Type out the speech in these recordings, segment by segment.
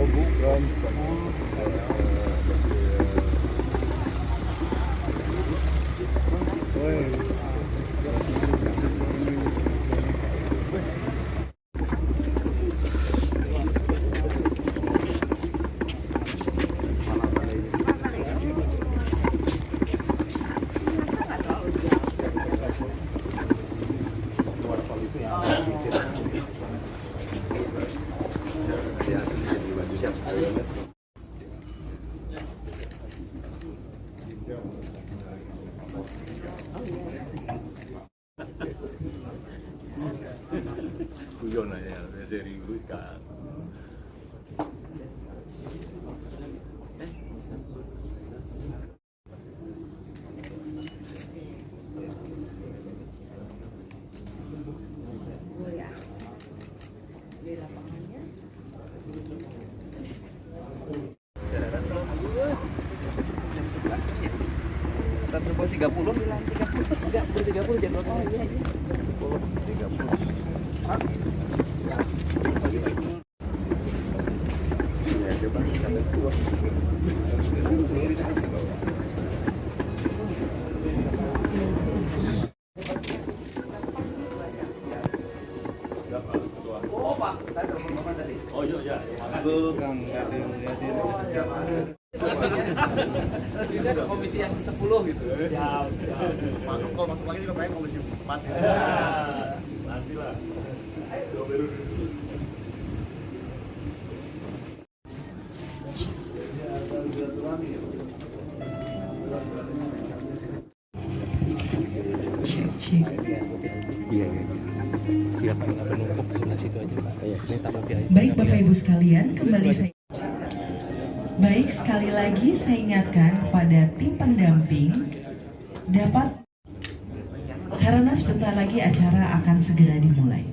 Oh bukan. Guyon aja, seribu kan. Start 30. Enggak, 30 jam berapa lagi? 30. Ya, coba kita berdua. Oh, Pak, saya telepon Bapak tadi. Oh, iya. Kang, kita ke komisi yang 10 gitu. Siap. Kalau masuk lagi juga pengen komisi 4. Nantilah. Iya. Siapa yang menumpuk sebelah situ aja, Pak. Baik Bapak Ibu sekalian, kembali saya. Baik, sekali lagi saya ingatkan kepada tim pendamping dapat, karena sebentar lagi acara akan segera dimulai.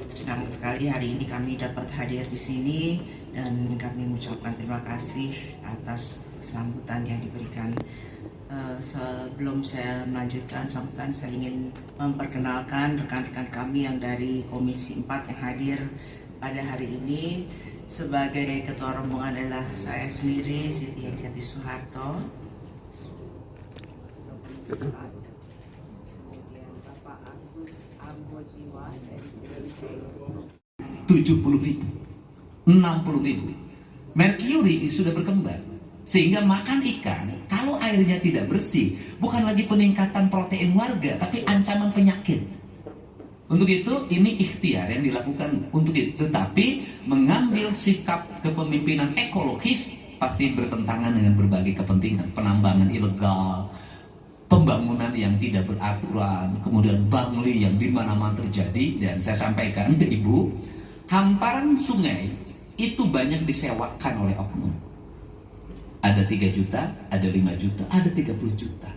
Senang sekali hari ini kami dapat hadir di sini dan kami mengucapkan terima kasih atas sambutan yang diberikan. Sebelum saya melanjutkan sambutan, saya ingin memperkenalkan rekan-rekan kami yang dari Komisi 4 yang hadir pada hari ini. Sebagai ketua rombongan adalah saya sendiri, Siti Hediati Soeharto. Kemudian Bapak Agus Ambojiwa dari 70.000, 60.000. Merkuri sudah berkembang, sehingga makan ikan kalau airnya tidak bersih bukan lagi peningkatan protein warga, tapi ancaman penyakit. Untuk itu ini ikhtiar yang dilakukan untuk itu, tetapi mengambil sikap kepemimpinan ekologis pasti bertentangan dengan berbagai kepentingan, penambangan ilegal, pembangunan yang tidak beraturan, kemudian bangli yang di mana-mana terjadi. Dan saya sampaikan ke Ibu, hamparan sungai itu banyak disewakan oleh oknum. Ada 3 juta, ada 5 juta, ada 30 juta.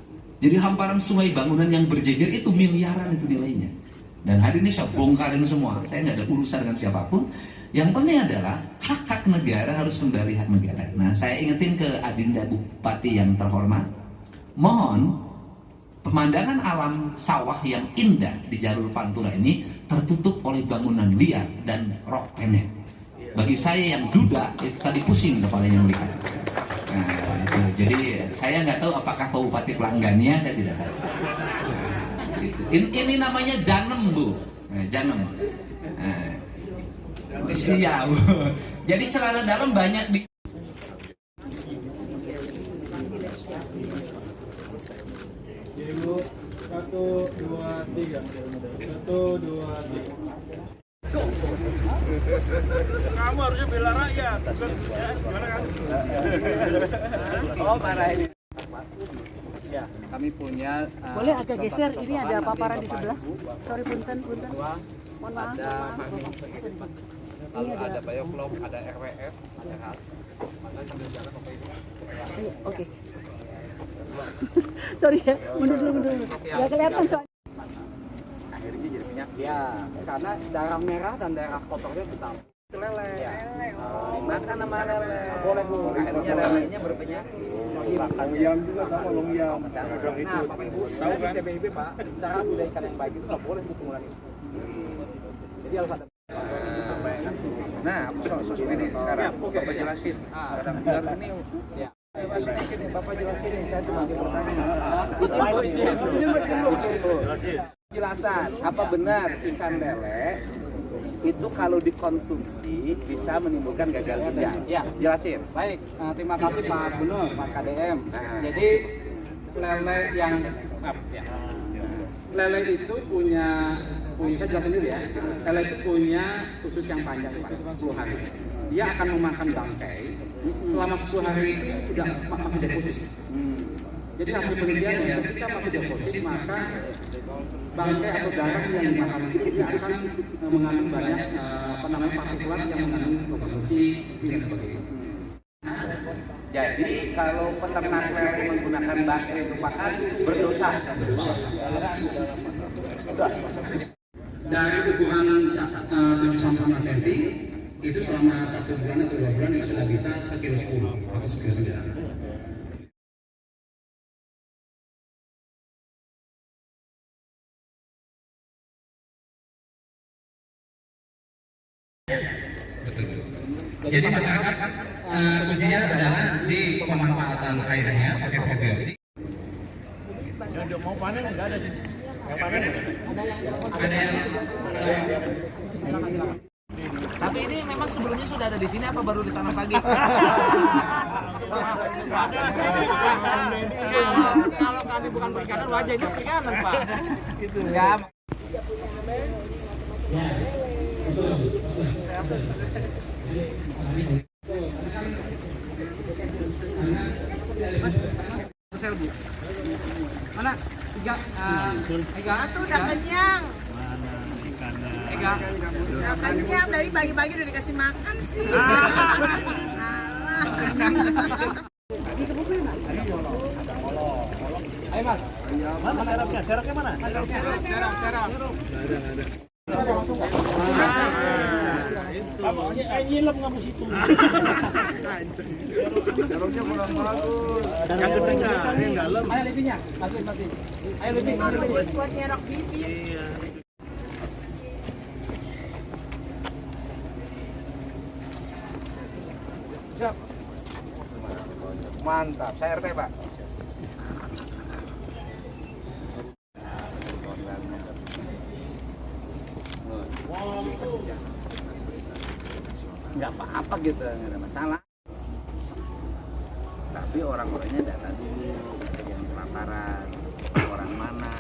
Jadi hamparan sungai bangunan yang berjejer itu miliaran itu nilainya. Dan hari ini saya bongkarin semua, saya nggak ada urusan dengan siapapun. Yang penting adalah hak-hak negara harus kembali hak negara. Nah, saya ingetin ke Adinda Bupati yang terhormat, mohon pemandangan alam sawah yang indah di jalur Pantura ini tertutup oleh bangunan liar dan rok pendek. Bagi saya yang duda, itu tadi pusing kepalanya melihat. Nah, itu. Jadi saya nggak tahu apakah Pak Bupati pelanggannya, saya tidak tahu. Ini namanya janem, Bu. Nah, janem. Nah, siap. Jadi celana dalam banyak di Ibu, 1, 2, 3. 1, 2, 3. Kamu harusnya bela rakyat. Gimana kan? Oh, marah ini. Ya, kami punya. Boleh agak geser, ini ada paparan di sebelah. Sorry, punten. Mohon maaf. Lalu ada Bioflok, ada RWF, ada HAS. Mana sambil jalan Bapak Ibu? Oke. Sorry ya, mundur dulu. Gak kelihatan soalnya. Akhirnya jadi penyakit. Ya, karena darah merah dan darah kotornya tetap. Lele. Ya. Makan sama lele. Boleh Bu. Akhirnya lelenya berpenyakit. Longyam juga sama longyam. Nah, Bapak Ibu, tahu kan TBIB Pak, cara budidaya ikan yang baik itu nggak boleh untuk mengulangi. Jadi harus ada. Nah, aku sosmed ini sekarang. Bapak jelasin. Kadang-kadang ini. Ya. Bapak jelasin nih, saya cuma bertanya. Jelasan, apa benar ikan lele itu kalau dikonsumsi bisa menimbulkan gagal ginjal? Ya. Jelasin. Baik, terima kasih Pak Gubernur, Pak KDM. Jadi lele yang lele itu punya saya jelasin dulu ya. Lele itu punya usus yang panjang Pak, 10 hari. Dia akan memakan bangkai selama 10 hari itu tidak masih deposit. Jadi hasil penelitiannya ketika masih deposit maka bangkai atau darah yang dimakan itu dia akan mengandung banyak partikulat yang mengandung logam besi dan sebagainya. Jadi kalau peternak lele menggunakan bangkai untuk makan berdosa. Dari ukuran 7-5 cm itu selama 1 bulan atau 2 bulan itu sudah bisa sekilo 10 atau sekilo 9. Jadi masyarakat kuncinya adalah di pemanfaatan airnya pakai probiotik. Yang mau panen nggak ada sih. Yang panen Ada yang Tapi ini memang sebelumnya sudah ada di sini apa baru ditanam pagi? Kalau kami bukan perikanan wajah itu perikanan Pak. Gitu. Ya. Mana? Ega Itu udah kenyang. Ega. Udah kenyang, dari pagi-pagi udah dikasih makan sih. Ayo Mas. mana serapnya? Serapnya mana? Serap. Nyilem kamu situ. Serapnya kurang bagus. Yang gede enggak lem. Ayo lebihnya. Mati. Ayo lebih. Buat nyerok bibir. Iya. Siap. Mantap. Saya RT, Pak. Nggak apa-apa gitu, nggak ada masalah. Tapi orang-orangnya data dulu, yang kelaparan, orang mana.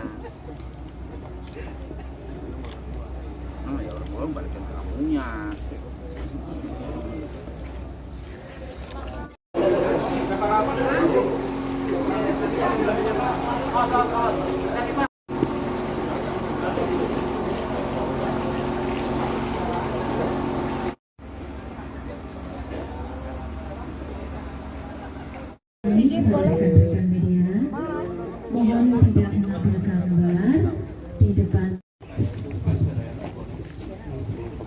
Nah, ya orang-orang balikin ke kampungnya. para rekan-rekan media, mohon tidak mengambil gambar di depan.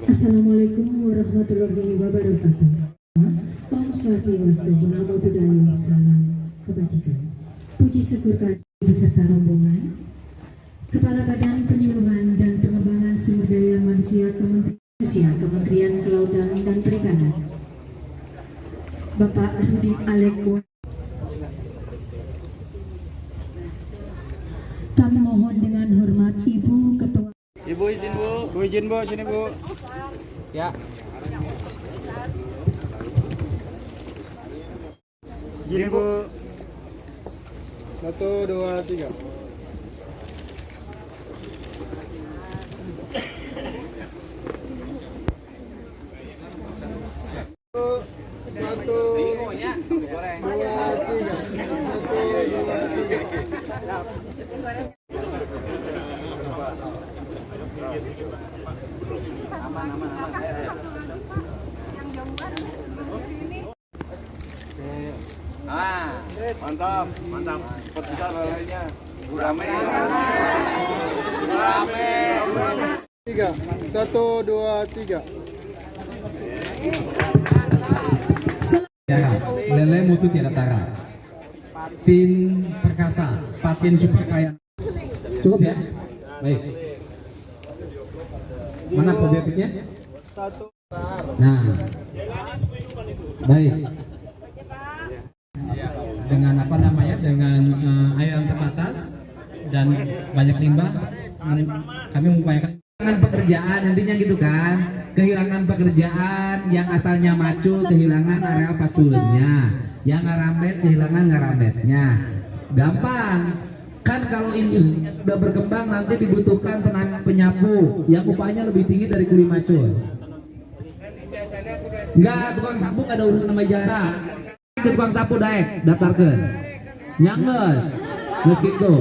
Assalamualaikum warahmatullahi wabarakatuh. Om Swastiastu, Namo Buddhaya, salam kebajikan. Puji syukur kehadirat beserta rombongan Kepala Badan Penyuluhan dan Pengembangan Sumber Daya Manusia Kementerian Kelautan dan Perikanan, Bapak Rudi Alekwa. Kami mohon dengan hormat Ibu Ketua. Ibu izin Bu. Bu izin Bu, sini Bu. Ya. Gini Bu. 1, 2, 3. Mantap, mantap. Cepat besar lalainya. Rame. 3. 1, 2, 3. Lele mutu tiada tara. Patin perkasa, patin super kaya. Cukup ya? Baik. Mana objektifnya? Nah, baik. Dengan apa namanya? Dengan air yang terbatas dan banyak limbah, kami mengupayakan kehilangan pekerjaan, intinya gitu kan? Kehilangan pekerjaan, yang asalnya macul kehilangan area paculnya, yang ngarambet kehilangan ngarambetnya. Gampang kan, kalau industri sudah berkembang nanti dibutuhkan tenaga penyapu yang upahnya lebih tinggi dari kuli macul. Enggak, tukang sapu ada urusan sama jarak. Ke tukang sapu daek daftarkan nyangges geus kitu.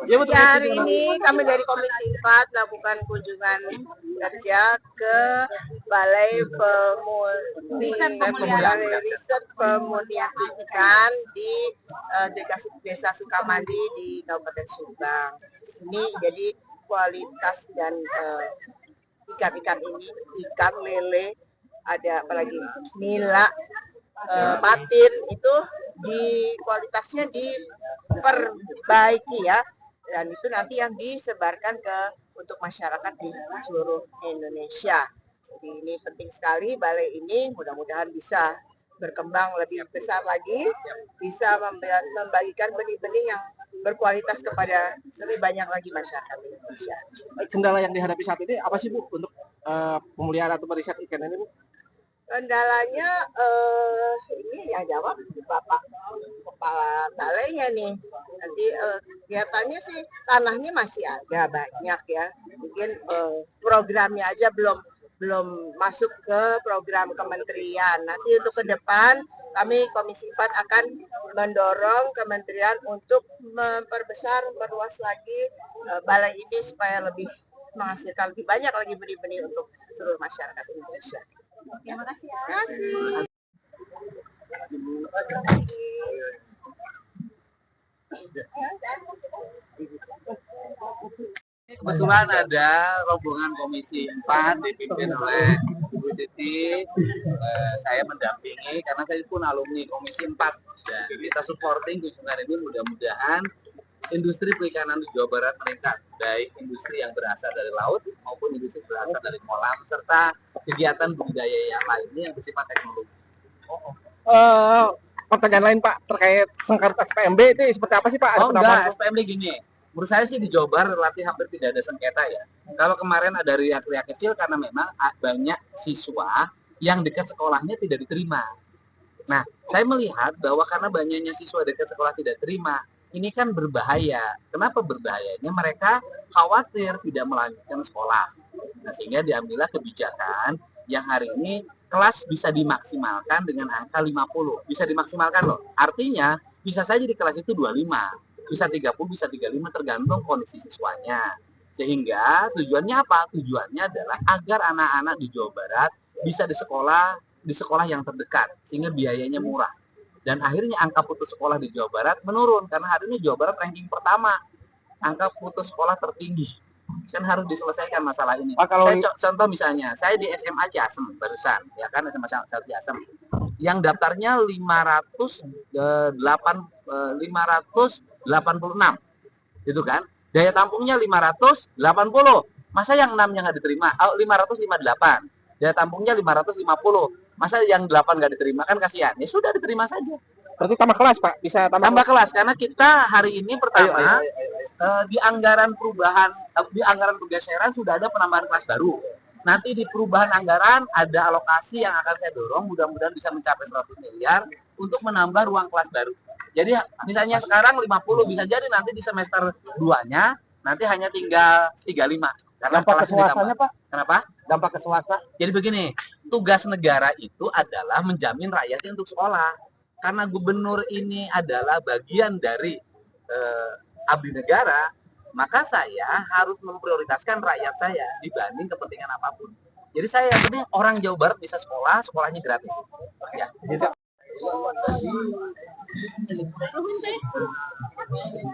Ya, hari ini kami dari Komisi 4 melakukan kunjungan kerja ke Balai Riset Pemulihan Ikan di Desa Sukamandi di Kabupaten Subang. Ini jadi kualitas dan ikan-ikan ini, ikan lele, ada apalagi nila, patin itu di kualitasnya diperbaiki ya, dan itu nanti yang disebarkan untuk masyarakat di seluruh Indonesia. Jadi ini penting sekali balai ini, mudah-mudahan bisa berkembang lebih besar lagi, bisa membagikan benih-benih yang berkualitas kepada lebih banyak lagi masyarakat Indonesia. Kendala yang dihadapi saat ini apa sih Bu untuk pemulihan atau riset ikan ini Bu? Kendalanya ini yang jawab Bapak Kepala Balainya nih. Nanti kelihatannya sih tanahnya masih ada banyak ya. Mungkin programnya aja belum masuk ke program kementerian. Nanti untuk ke depan kami Komisi 4 akan mendorong kementerian untuk memperluas lagi balai ini supaya lebih menghasilkan lebih banyak lagi benih-benih untuk seluruh masyarakat Indonesia. Terima kasih ya. Terima kasih. Kebetulan ada rombongan Komisi 4 dipimpin oleh Bu Titi. Saya mendampingi karena saya pun alumni Komisi 4 dan kita supporting kunjungan ini, mudah-mudahan industri perikanan di Jawa Barat meningkat, baik industri yang berasal dari laut maupun industri berasal dari kolam serta kegiatan budidaya yang lainnya yang bersifat teknologi. Pertanyaan lain Pak terkait sengketa SPMB itu seperti apa sih Pak? Enggak, SPMB gini. Menurut saya sih di Jawa Barat relatif hampir tidak ada sengketa ya. Kalau kemarin ada riak-riak kecil karena memang banyak siswa yang dekat sekolahnya tidak diterima. Nah, saya melihat bahwa karena banyaknya siswa dekat sekolah tidak terima, ini kan berbahaya. Kenapa berbahayanya? Mereka khawatir tidak melanjutkan sekolah. Nah, sehingga diambillah kebijakan yang hari ini kelas bisa dimaksimalkan dengan angka 50. Bisa dimaksimalkan loh. Artinya bisa saja di kelas itu 25, bisa 30, bisa 35 tergantung kondisi siswanya. Sehingga tujuannya apa? Tujuannya adalah agar anak-anak di Jawa Barat bisa di sekolah yang terdekat sehingga biayanya murah. Dan akhirnya angka putus sekolah di Jawa Barat menurun karena hari ini Jawa Barat ranking pertama. Angka putus sekolah tertinggi. Kan harus diselesaikan masalah ini. Contoh misalnya, saya di SMA Ciasem barusan, ya kan, SMA Ciasem. Yang daftarnya 586, gitu kan? Daya tampungnya 580. Masa yang 6-nya nggak diterima? 558. Daya tampungnya 550. Masa yang 8 nggak diterima? Kan kasihan. Ya sudah, diterima saja. Berarti tambah kelas, Pak? Bisa tambah kelas karena kita hari ini pertama di anggaran perubahan, di anggaran pergeseran sudah ada penambahan kelas baru. Nanti di perubahan anggaran ada alokasi yang akan saya dorong, mudah-mudahan bisa mencapai 100 miliar untuk menambah ruang kelas baru. Jadi misalnya sekarang 50, bisa jadi nanti di semester 2-nya nanti hanya tinggal 35. Karena dampak ke swastanya, Pak? Kenapa? Dampak ke swasta? Jadi begini, tugas negara itu adalah menjamin rakyatnya untuk sekolah. Karena gubernur ini adalah bagian dari abdi negara, maka saya harus memprioritaskan rakyat saya dibanding kepentingan apapun. Jadi saya yang penting orang Jawa Barat bisa sekolah, sekolahnya gratis. Ya.